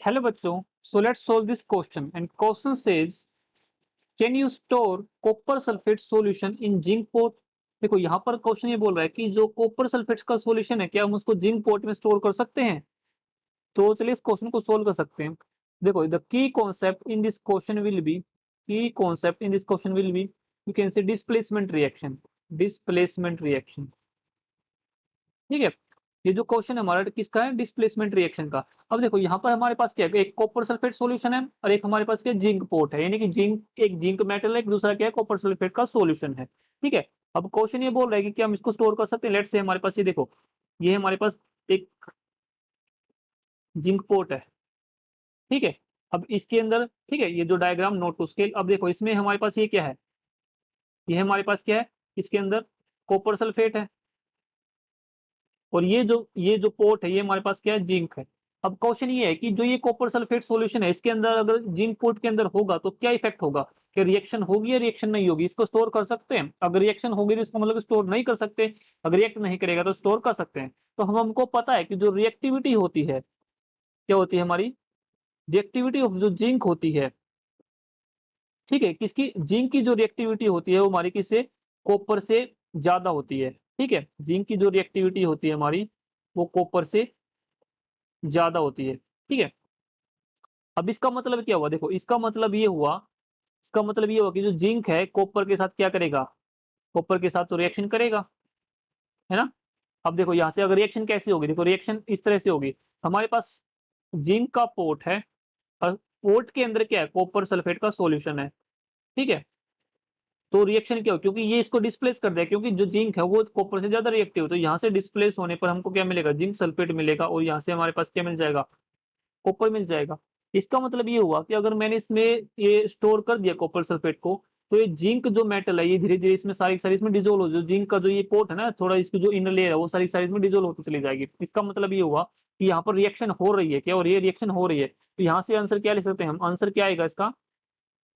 Hello बच्चों, so let's solve this question and question says can you store copper sulphate solution in zinc pot. देखो यहाँ पर question ये बोल रहा है कि जो कॉपर सल्फेट का सॉल्यूशन है क्या हम उसको जिंक पोट में स्टोर कर सकते हैं। तो चलिए इस क्वेश्चन को सोल्व कर सकते हैं। देखो the key concept in this question will be you can say displacement reaction. ठीक है, ये जो क्वेश्चन है हमारा किसका है, डिस्प्लेसमेंट रिएक्शन का। अब देखो यहाँ पर हमारे पास क्या है, एक कॉपर सल्फेट सॉल्यूशन है और एक हमारे पास क्या जिंक पोर्ट है, यानी कि एक जिंक मेटल है, एक दूसरा क्या है कॉपर सल्फेट का सॉल्यूशन है। ठीक है, अब क्वेश्चन ये बोल रहा है कि क्या हम इसको स्टोर कर सकते हैं। लेट्स से हमारे पास ये देखो, ये हमारे पास एक जिंक पोर्ट है। ठीक है, अब इसके अंदर ठीक है, ये जो डायग्राम नोट टू स्केल। अब देखो इसमें हमारे पास ये क्या है, ये हमारे पास क्या है, इसके अंदर कॉपर सल्फेट है और ये जो पोर्ट है ये हमारे पास क्या है, जिंक है। अब क्वेश्चन ये है कि जो ये कॉपर सल्फेट सॉल्यूशन है इसके अंदर अगर जिंक पोर्ट के अंदर होगा तो क्या इफेक्ट होगा, कि रिएक्शन होगी या रिएक्शन नहीं होगी। इसको स्टोर कर सकते हैं, अगर रिएक्शन होगी तो इसका मतलब स्टोर नहीं कर सकते, अगर रिएक्ट नहीं करेगा तो स्टोर कर सकते हैं। तो हमको पता है कि जो रिएक्टिविटी होती है क्या होती है हमारी, रिएक्टिविटी ऑफ जो जिंक होती है। ठीक है, किसकी, जिंक की जो रिएक्टिविटी होती है वो हमारी किससे, कॉपर से ज्यादा होती है। ठीक है, जिंक की जो रिएक्टिविटी होती है हमारी वो कॉपर से ज्यादा होती है। ठीक है, अब इसका मतलब क्या हुआ, देखो इसका मतलब ये हुआ कि जो जिंक है कॉपर के साथ क्या करेगा, कॉपर के साथ तो रिएक्शन करेगा, है ना। अब देखो यहां से अगर रिएक्शन कैसी होगी, देखो रिएक्शन इस तरह से होगी, हमारे पास जिंक का पोर्ट है और पोर्ट के अंदर क्या है, कॉपर सल्फेट का सॉल्यूशन है। ठीक है, तो रिएक्शन क्या हो, क्योंकि ये इसको डिस्प्लेस कर दिया, क्योंकि जो जिंक है वो कॉपर से ज्यादा रिएक्टिव है, तो यहाँ से डिस्प्लेस होने पर हमको क्या मिलेगा, जिंक सल्फेट मिलेगा और यहाँ से हमारे पास क्या मिल जाएगा, कॉपर मिल जाएगा। इसका मतलब ये हुआ कि अगर मैंने इसमें ये स्टोर कर दिया कॉपर सल्फेट को, तो ये जिंक जो मेटल है ये धीरे धीरे इसमें सारी सारी इसमें डिजोल्व हो, जो जिंक का जो ये पोर्ट है ना, थोड़ा इसकी जो इनर लेयर है वो सारी सारी इसमें डिजोल्व होती चली जाएगी। इसका मतलब ये हुआ कि यहाँ पर रिएक्शन हो रही है क्या, और ये रिएक्शन हो रही है, तो यहाँ से आंसर क्या लिख सकते हैं हम, आंसर क्या आएगा इसका,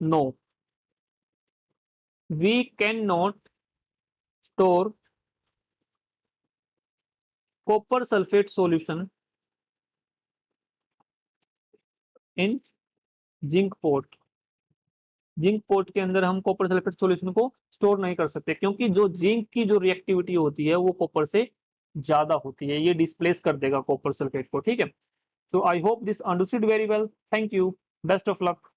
no, we can not store copper sulphate solution in zinc pot. Zinc pot के अंदर हम कॉपर सल्फेट सॉल्यूशन को स्टोर नहीं कर सकते, क्योंकि जो जिंक की जो रिएक्टिविटी होती है वो कॉपर से ज्यादा होती है, ये डिस्प्लेस कर देगा कॉपर सल्फेट को। ठीक है, तो I hope this understood very well, thank you, best of luck.